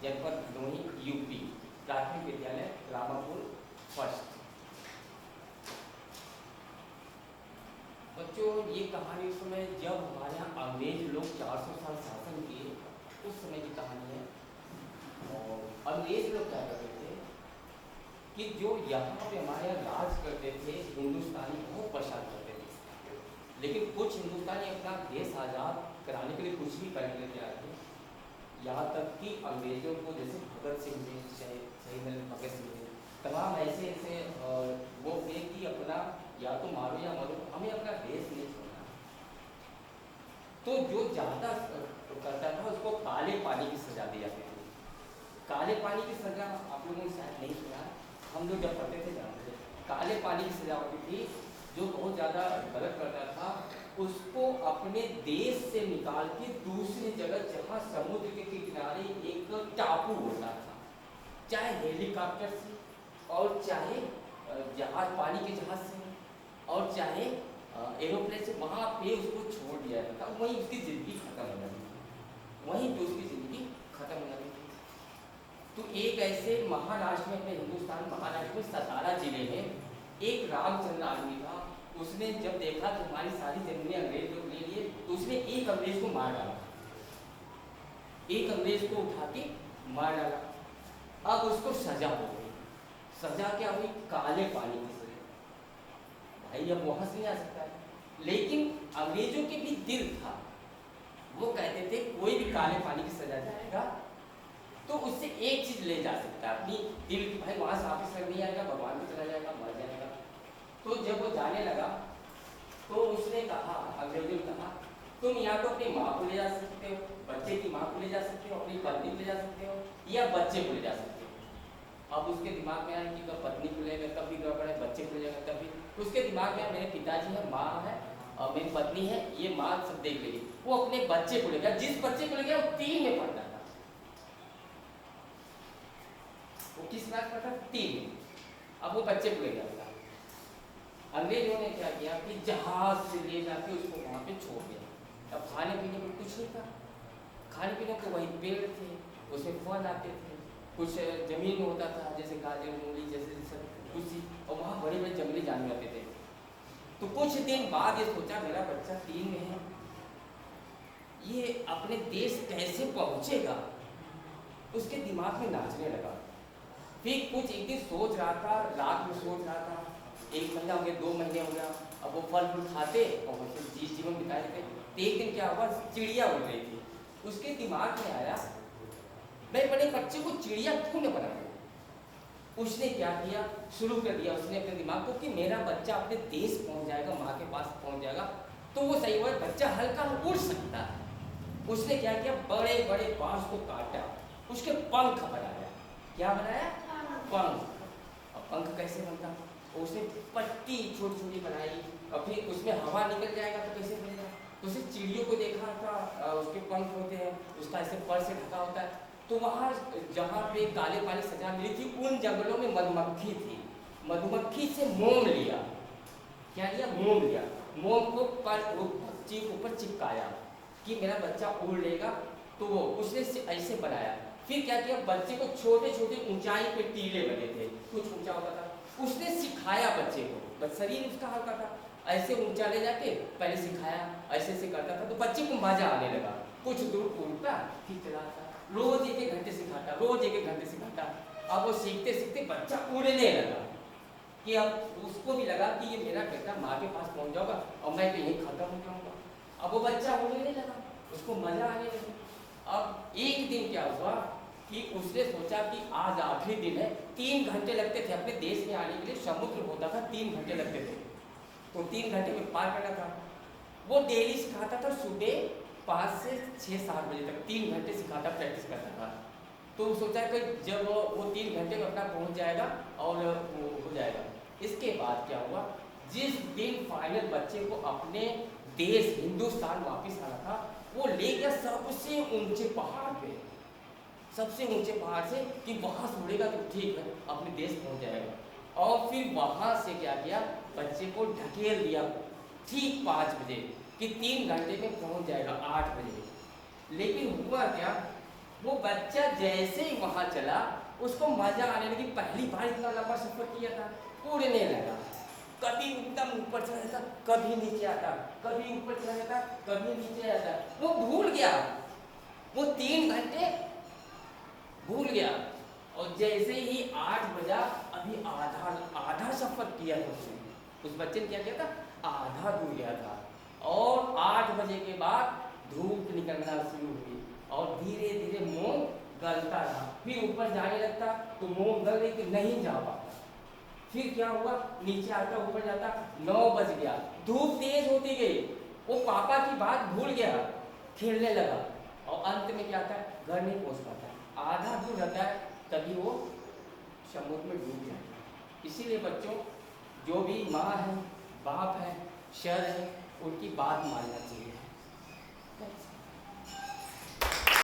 जनपद भदोही यूपी, प्राथमिक विद्यालय रामापुर फर्स्ट। बच्चों ये कहानी उस समय जब हमारे यहाँ अंग्रेज लोग 400 साल शासन किए उस समय की कहानी है। और अंग्रेज लोग क्या करते थे कि जो यहाँ पे हमारे यहाँ राज करते थे हिंदुस्तानी बहुत परेशान करते थे, लेकिन कुछ हिंदुस्तानी अपना देश आज़ाद कराने के लिए कुछ भी करने के लिए तैयार थे। यहाँ तक कि अंग्रेजों को जैसे भगत सिंह ने, शहीद भगत सिंह ने, तमाम ऐसे ऐसे वो थे कि अपना या तो मारो या मरो, हमें अपना देश नहीं छोड़ना। तो जो ज़्यादा करता था उसको काले पानी की सजा दी जाती थी। काले पानी की सजा आप लोगों ने शायद नहीं सुना, हम लोग जब पढ़ते थे जानते थे। काले पानी की सजा होती थी, जो बहुत ज़्यादा गलत करता था उसको अपने देश से निकाल के दूसरी जगह जहाँ समुद्र के किनारे एक टापू होता था, चाहे हेलीकॉप्टर से और चाहे जहाज, पानी के जहाज से और चाहे एरोप्लेन से, वहाँ पे उसको छोड़ दिया जाता था। वहीं उसकी ज़िंदगी खत्म हो जाती थी, वहीं पे उसकी ज़िंदगी खत्म हो जाती थी। तो एक ऐसे महाराष्ट्र में, अपने हिंदुस्तान महाराष्ट्र में सतारा जिले में एक रामचंद्र आदमी था। उसने जब देखा कि हमारी सारी जमीनें अंग्रेज लोग ले लिए, तो उसने एक अंग्रेज को मार डाला, एक अंग्रेज को उठा के मार डाला। अब उसको सजा हो गई। सजा क्या हुई? काले पानी की सजा। भाई अब वहां से नहीं आ सकता है, लेकिन अंग्रेजों के भी दिल था, वो कहते थे कोई भी काले पानी की सजा जाएगा तो उससे एक चीज ले जा सकता है, अपनी दिल की, भाई वहां से वापिस नहीं आएगा, भगवान भी चला जाएगा, मर जाएगा। तो जब वो जाने लगा तो उसने कहा, अंग्रेजों ने कहा, तुम या तो अपनी माँ को ले जा सकते हो, बच्चे की माँ को ले जा सकते हो, अपनी पत्नी को ले जा सकते हो, या बच्चे को ले जा सकते हो। अब उसके दिमाग में आया कि तो पत्नी को लेगा तब भी गड़बड़ है, बच्चे को ले जाएगा तब भी। उसके दिमाग में मेरे पिताजी है, माँ है और मेरी पत्नी है, ये माँ सब देख लेगी। वो अपने बच्चे को ले गया, जिस बच्चे को ले गया वो 3 में पढ़ता था। वो किस क्लास में था? 3 में। अब वो बच्चे को ले गया। अंग्रेजों ने क्या किया कि जहाज से ले जाके उसको वहाँ पे छोड़ दिया। अब खाने पीने को कुछ नहीं था, खाने पीने को वही पेड़ थे, उसमें फल आते थे, कुछ जमीन में होता था जैसे गाजर, मूली जैसे कुछ चीज, और वहाँ बड़े बड़े जंगली जानवर आते थे। तो कुछ दिन बाद ये सोचा मेरा बच्चा 3 में है, ये अपने देश कैसे पहुँचेगा, उसके दिमाग में नाचने लगा। फिर कुछ एक दिन सोच रहा था, रात में सोच रहा था, 1 महीना हो गया, 2 महीने हो गया, अब वो फल फूल खाते और जीवन बिता लेते। एक दिन क्या हुआ, चिड़िया उड़ रही थी, उसके दिमाग में आया मैं बड़े बच्चे को चिड़िया क्यों न बना दूं। उसने क्या किया, शुरू कर दिया उसने अपने दिमाग को कि मेरा बच्चा अपने देश पहुंच जाएगा, माँ के पास पहुंच जाएगा, तो वो सही हुआ, बच्चा हल्का उड़ सकता है। उसने क्या किया, बड़े बड़े बांस को काटा, उसके पंख बनाया। क्या बनाया? पंख। अब पंख कैसे बनता? उसने पट्टी छोटी छोटी बनाई, और फिर उसमें हवा निकल जाएगा तो कैसे बनेगा। तो उसे चिड़ियों को देखा था, उसके पंख होते हैं, उसका ऐसे पर से ढका होता है। तो वहाँ जहाँ पे काले पानी सजा मिली थी, उन जंगलों में मधुमक्खी थी। मधुमक्खी से मोम लिया। क्या लिया? मोम लिया। मोम को पक्षी के ऊपर चिपकाया कि मेरा बच्चा उड़ लेगा, तो वो उसने ऐसे बनाया। फिर क्या किया, बच्चे को छोटे छोटे ऊंचाई पे टीले बने थे, कुछ ऊंचा होता था, उसने सिखाया बच्चे को, बस शरीर उसका हल्का था, ऐसे ऊंचा ले जाके पहले सिखाया, ऐसे ऐसे करता था, तो बच्चे को मजा आने लगा। कुछ दूर उड़ता फिर चलाता, रोज 1-1 घंटे सिखाता, रोज 1-1 घंटे सिखाता। अब वो सीखते सीखते बच्चा उड़ने लगा, कि अब उसको भी लगा कि ये मेरा बेटा माँ के पास पहुँच जाएगा और मैं तो यहीं खत्म हो जाऊँगा। अब वो बच्चा उड़ने लगा, उसको मजा आने लगा। अब एक दिन क्या हुआ कि उसने सोचा कि आज आखिरी दिन है, 3 घंटे लगते थे अपने देश में आने के लिए, समुद्र होता था 3 घंटे लगते थे, तो 3 घंटे में पार करना था। वो डेली सिखाता था, सुबह 5 से 6-7 बजे तक 3 घंटे सिखाता, प्रैक्टिस करता था। तो सोचा कि जब वो 3 घंटे में अपना पहुंच जाएगा और वो हो जाएगा। इसके बाद क्या हुआ, जिस दिन फाइनल बच्चे को अपने देश हिंदुस्तान वापस आना था, वो ले गया सबसे ऊंचे पहाड़ पे, सबसे ऊंचे पहाड़ से, कि वहाँ से उड़ेगा तो ठीक है अपने देश पहुँच जाएगा। और फिर वहाँ से क्या किया, बच्चे को ढकेल दिया ठीक 5 बजे, कि 3 घंटे में पहुँच जाएगा 8 बजे। लेकिन हुआ क्या वो बच्चा जैसे ही वहां चला उसको मजा आने लगी। पहली बार इतना लंबा सफर किया था, उड़ने लगा। कभी एकदम ऊपर चला जाता, कभी नीचे आता, कभी ऊपर चला जाता, कभी नीचे आता। वो भूल गया, वो 3 घंटे भूल गया। और जैसे ही 8 बजा, अभी आधा आधा सफर किया था उसने। उस बच्चे ने क्या किया था, आधा दूर गया था। और 8 बजे के बाद धूप निकलना शुरू हुई और धीरे धीरे मोम गलता रहा। फिर ऊपर जाने लगता तो मोम गल गई कि नहीं जा पाता। फिर क्या हुआ, नीचे आता ऊपर जाता, 9 बज गया, धूप तेज होती गई। वो पापा की बात भूल गया, खेलने लगा और अंत में क्या था, घर नहीं पहुंच पाता। आधा दूर रहता है तभी वो समुद्र में डूब जाता है। इसीलिए बच्चों, जो भी माँ है, बाप है, सर है, उनकी बात मानना चाहिए।